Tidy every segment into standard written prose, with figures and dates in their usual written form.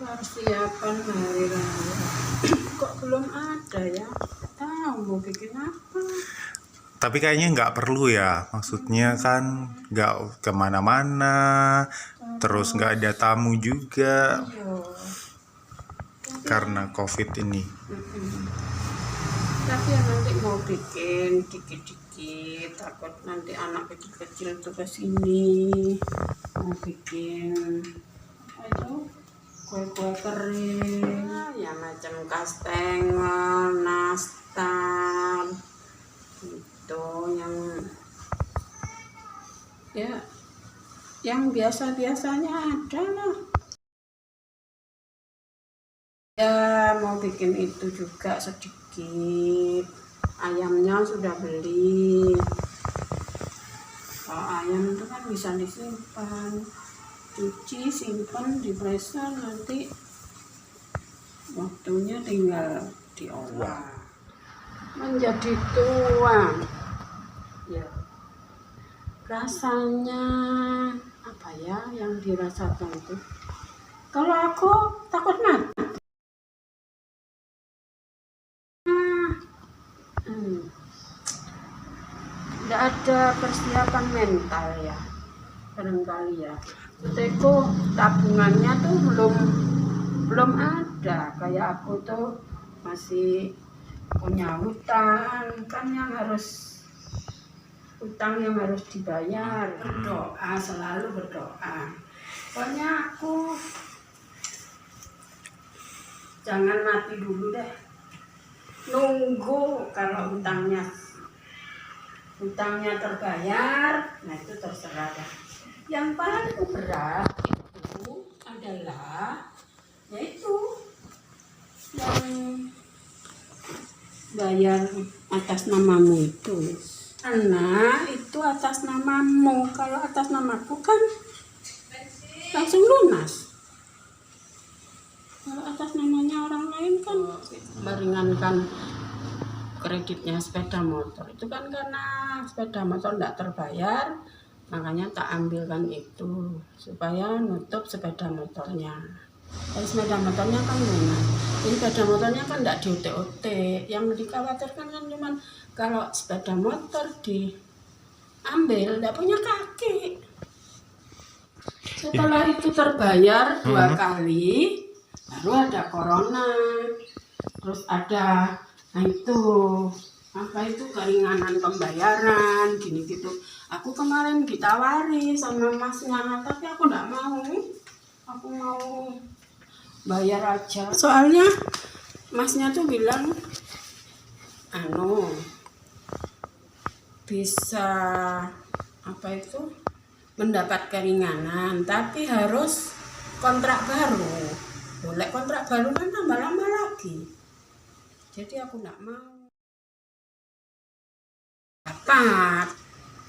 Persiapan hari raya kok belum ada ya, tahu mau bikin apa. Tapi kayaknya nggak perlu ya, maksudnya kan nggak kemana-mana, terus nggak ada tamu juga karena COVID ini. Tapi ya nanti mau bikin dikit-dikit, takut nanti anak kecil-kecil tuh kesini mau bikin apa itu, kue-kue kering ya, macam kastengel, nastar itu yang biasa-biasanya ada lah ya. Mau bikin itu juga sedikit. Ayamnya sudah beli. Kalau ayam itu kan bisa disimpan, cuci, simpan di freezer, nanti waktunya tinggal diolah menjadi tuang ya. Rasanya apa ya yang dirasakan itu? Kalau aku takut mati. Tidak ada persiapan mental ya, barangkali ya. Itu tabungannya tuh belum ada. Kayak aku tuh masih punya hutang kan, yang harus dibayar. Berdoa, selalu berdoa. Pokoknya aku jangan mati dulu deh, nunggu kalau hutangnya terbayar, nah itu terserah dah. Yang paling berat itu adalah yaitu yang bayar atas namamu itu. Karena itu atas namamu, kalau atas namaku kan langsung lunas. Kalau atas namanya orang lain kan meringankan kreditnya sepeda motor. Itu kan karena sepeda motor tidak terbayar, makanya tak ambilkan itu supaya nutup sepeda motornya. Dan sepeda motornya kan lunas. Ini sepeda motornya kan tidak diotek-otek. Yang dikhawatirkan kan cuma kalau sepeda motor diambil tidak punya kaki. Setelah itu terbayar 2 kali, baru ada corona, terus ada keringanan pembayaran gini gitu. Aku kemarin ditawari sama masnya, tapi aku nggak mau. Aku mau bayar aja. Soalnya masnya tuh bilang bisa mendapat keringanan, tapi harus kontrak baru. Boleh kontrak baru kan tambah lama lagi. Jadi aku nggak mau.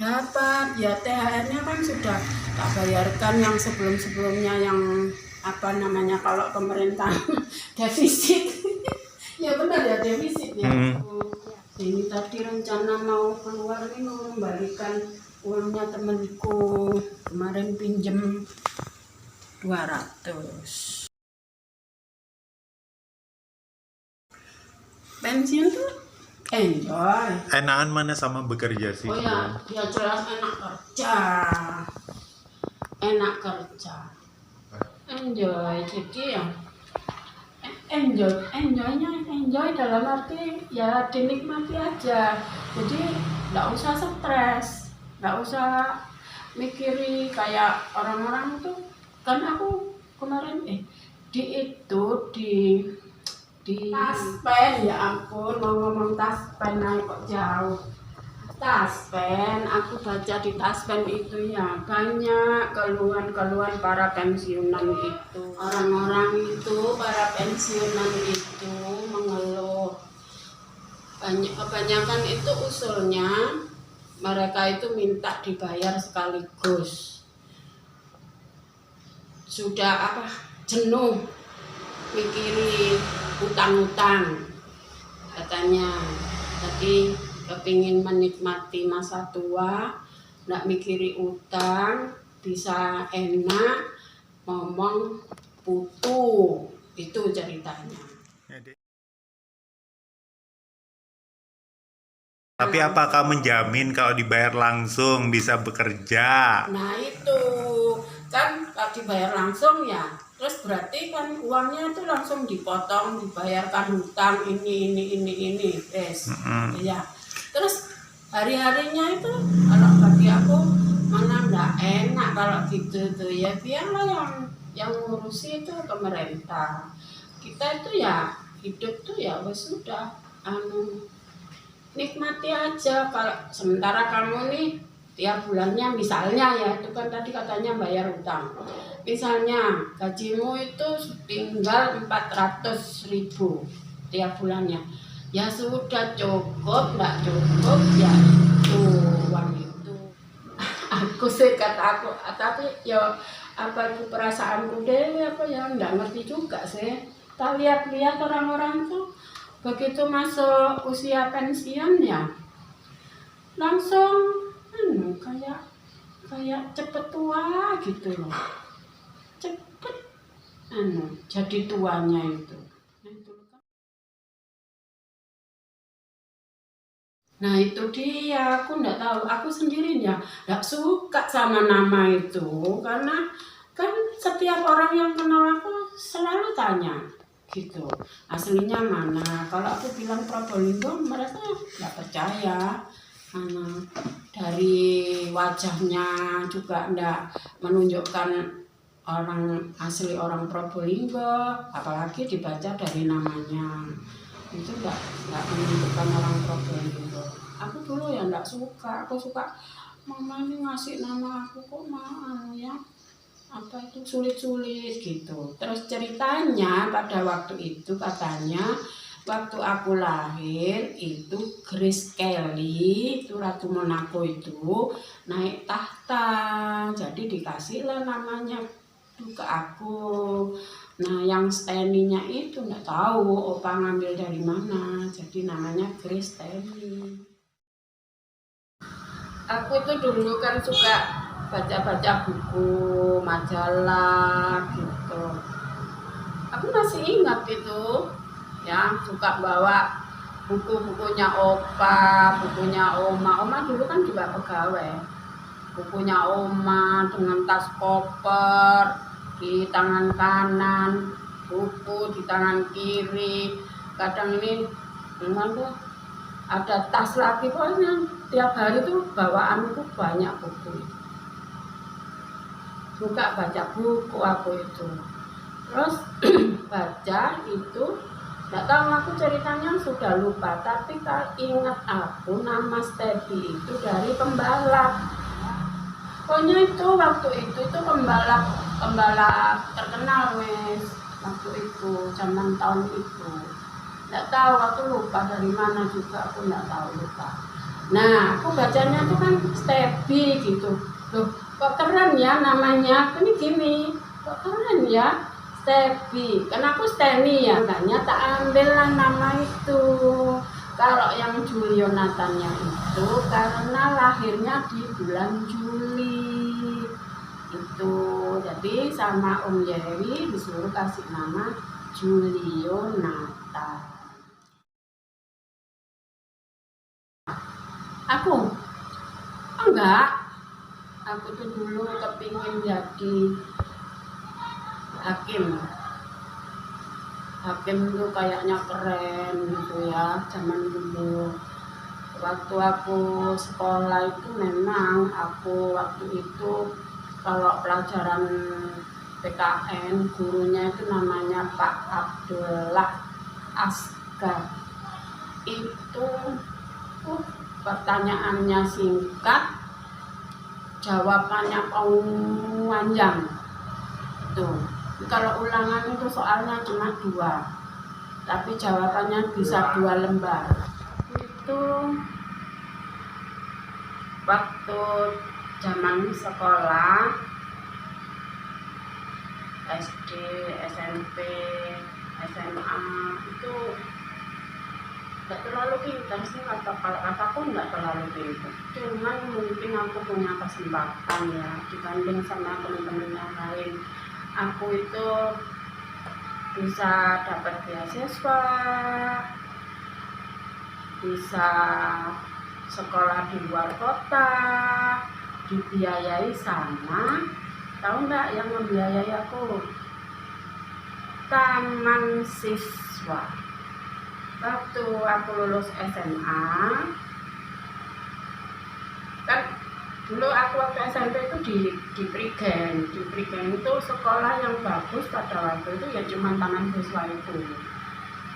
Dapat ya, THR-nya kan sudah tak bayarkan yang sebelum-sebelumnya, yang kalau pemerintah defisit. Ya benar ya, defisit ya. Ini tadi rencana mau keluar nih, mau membalikan uangnya temanku, kemarin pinjem 200. Pensiun tuh enjoy. Enakan mana sama bekerja sih? Oh ya, ya jelas enak kerja. Enjoy, jadi ya enjoy dalam arti ya dinikmati aja. Jadi nggak usah stres, nggak usah mikiri kayak orang-orang tuh. Kan aku kemarin di Taspen, ya ampun, mau ngomong Taspen naik kok jauh. Taspen, aku baca di Taspen itu ya banyak keluhan para pensiunan itu. Orang-orang itu, para pensiunan itu mengeluh. Kebanyakan itu usulnya mereka itu minta dibayar sekaligus. Sudah jenuh mikirin utang-utang katanya. Jadi kepingin menikmati masa tua, nggak mikiri utang, bisa enak ngomong putu, itu ceritanya. Tapi apakah menjamin kalau dibayar langsung bisa bekerja? Nah itu kan kalau dibayar langsung ya, terus berarti kan uangnya itu langsung dipotong, dibayarkan hutang ini, ya. Terus hari-harinya itu kalau bagi aku mana nggak enak kalau gitu tuh ya, biarlah yang ngurusi itu pemerintah. Kita itu ya hidup tuh ya wes sudah nikmati aja. Kalau sementara kamu nih tiap bulannya misalnya ya, itu kan tadi katanya bayar utang, misalnya gajimu itu tinggal 400.000 tiap bulannya, ya sudah cukup, nggak cukup ya itu uang itu. Aku sih kata aku, tapi ya apa itu perasaanku deh, apa ya nggak ngerti juga sih. Kita lihat-lihat orang-orang tuh begitu masuk usia pensiun ya langsung kayak cepet tua gitu loh, cepet jadi tuanya itu. Nah itu dia, aku nggak tahu, aku sendirinya nggak suka sama nama itu, karena kan setiap orang yang kenal aku selalu tanya gitu, aslinya mana. Kalau aku bilang Probolinggo, mereka nggak percaya. Dari wajahnya juga nggak menunjukkan orang asli orang Probolinggo, apalagi dibaca dari namanya itu nggak menunjukkan orang Probolinggo. Aku dulu ya nggak suka, aku suka mama ini ngasih nama aku kok ya apa itu sulit-sulit gitu. Terus ceritanya pada waktu itu katanya waktu aku lahir itu Grace Kelly itu Ratu Monaco itu naik tahta, jadi dikasihlah namanya ke aku. Nah yang Steny-nya itu nggak tahu opa ngambil dari mana, jadi namanya Grace Steny. Aku itu dulu kan suka baca-baca buku, majalah gitu. Aku masih ingat itu, ya suka bawa buku-bukunya opa, bukunya oma. Oma dulu kan juga pegawai. Bukunya oma dengan tas koper di tangan kanan, buku di tangan kiri. Kadang ini memang tuh ada tas lagi, pokoknya tiap hari tuh bawaanku banyak buku. Suka baca buku aku itu. Terus baca itu, nggak tahu aku ceritanya sudah lupa, tapi ingat aku nama Steby itu dari pembalap. Pokoknya itu waktu itu pembalap terkenal wes waktu itu zaman tahun itu. Nggak tahu, aku lupa dari mana juga, aku nggak tahu, lupa. Nah aku bacanya tuh kan Steby gitu. Loh kok keren ya namanya, ini gini, kok keren ya Steby, karena aku Steny ya, makanya tak ambillah nama itu. Kalau yang Julionatannya itu karena lahirnya di bulan Juli itu, jadi sama Om Jerry disuruh kasih nama Julionatan. Aku enggak, aku tuh dulu kepingin jadi hakim itu kayaknya keren gitu ya zaman dulu. Waktu aku sekolah itu memang aku waktu itu kalau pelajaran PKN gurunya itu namanya Pak Abdullah Asgar. Itu pertanyaannya singkat, jawabannya panjang tuh. Kalau ulangan itu soalnya cuma 2, tapi jawabannya bisa 2 lembar. Itu waktu zaman sekolah SD, SMP, SMA itu nggak terlalu pintar sih, kataku nggak terlalu pintar. Cuman mungkin aku punya kesempatan ya dibanding sama teman-teman yang lain. Aku itu bisa dapat beasiswa, bisa sekolah di luar kota, dibiayai sama. Tahu nggak yang membiayai aku? Taman Siswa. Waktu aku lulus SMA, kan dulu aku waktu SMP itu di Prigen. Di Prigen itu sekolah yang bagus pada waktu itu ya cuma Taman Siswa itu.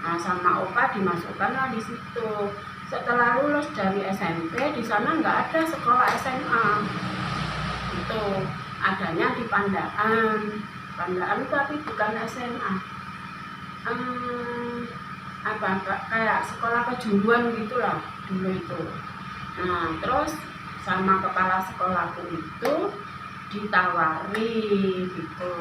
Nah, sama opa dimasukkanlah di situ. Setelah lulus dari SMP, di sana nggak ada sekolah SMA. Itu adanya di Pandaan. Pandaan tapi bukan SMA. Kayak sekolah kejuruan gitulah dulu itu. Nah, terus sama kepala sekolahku itu ditawari gitu,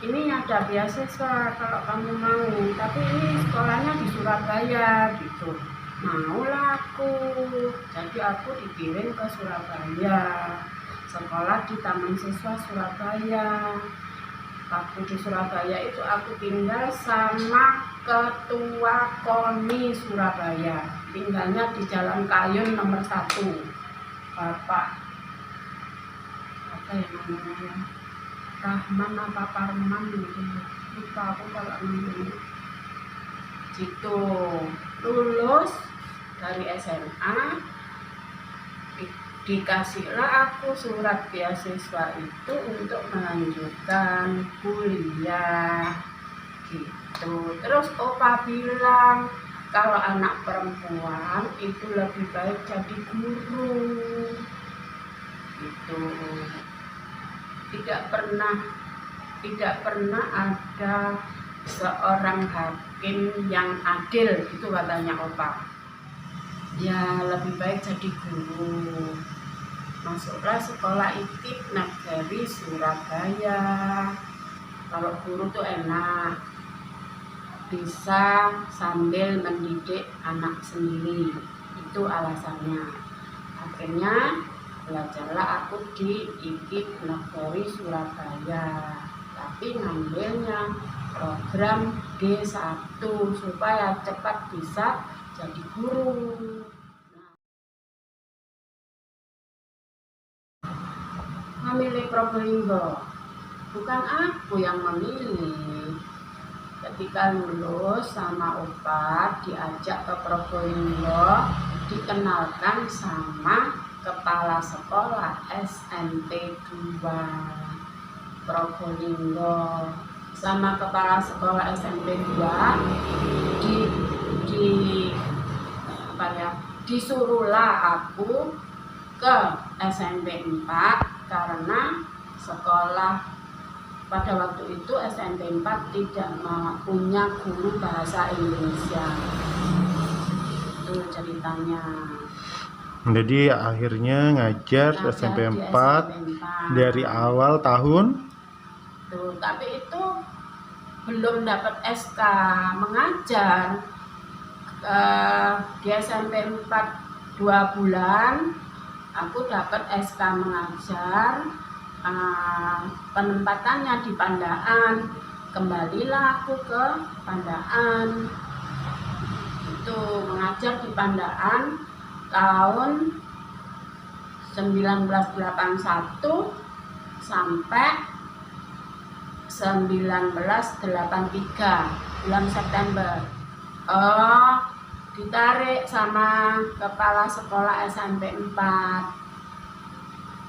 ini ada beasiswa kalau kamu mau, tapi ini sekolahnya di Surabaya gitu. Maulah aku, jadi aku dikirim ke Surabaya, sekolah di Taman Siswa Surabaya. Waktu di Surabaya itu aku tinggal sama ketua KONI Surabaya, tinggalnya di Jalan Kayun nomor 1, Bapak apa ya namanya, Rahman apa Parman gitu, lupa aku kalau namanya. Gitu, lulus dari SMA dikasihlah aku surat beasiswa itu untuk melanjutkan kuliah gitu. Terus opa bilang kalau anak perempuan itu lebih baik jadi guru gitu. Tidak pernah ada seorang hakim yang adil, itu katanya opa. Ya lebih baik jadi guru. Masuklah sekolah ITIB Negeri Surabaya. Kalau guru tuh enak, bisa sambil mendidik anak sendiri, itu alasannya. Akhirnya belajarlah aku di ITIB Negeri Surabaya, tapi ngambilnya program D1 supaya cepat bisa jadi guru. Memilih Probolinggo, bukan aku yang memilih. Ketika lulus sama opa diajak ke Probolinggo, dikenalkan sama kepala sekolah SMP 2 Probolinggo. Sama kepala sekolah SMP 2 disuruhlah aku ke SMP 4 karena sekolah pada waktu itu SMP 4 tidak punya guru bahasa Indonesia. Itu ceritanya. Jadi akhirnya ngajar SMP 4 dari awal tahun. Tuh, tapi itu belum dapat SK mengajar. Di SMP 4 2 bulan aku dapat SK mengajar. Penempatannya di Pandaan, kembalilah aku ke Pandaan. Itu mengajar di Pandaan tahun 1981 sampai 1983 bulan September. Ditarik sama kepala sekolah SMP 4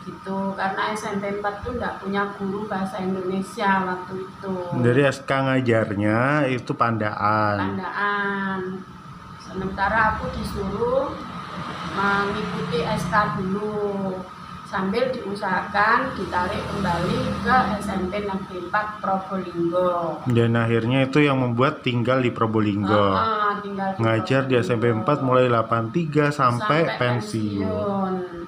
gitu, karena SMP 4 tuh nggak punya guru bahasa Indonesia waktu itu. Dari SK ngajarnya itu Pandaan. Sementara aku disuruh mengikuti SK dulu sambil diusahakan ditarik kembali ke SMP Negeri 4 Probolinggo. Dan akhirnya itu yang membuat tinggal di Probolinggo. Tinggal di ngajar Probolinggo. Di SMP 4 mulai 83 sampai pensiun.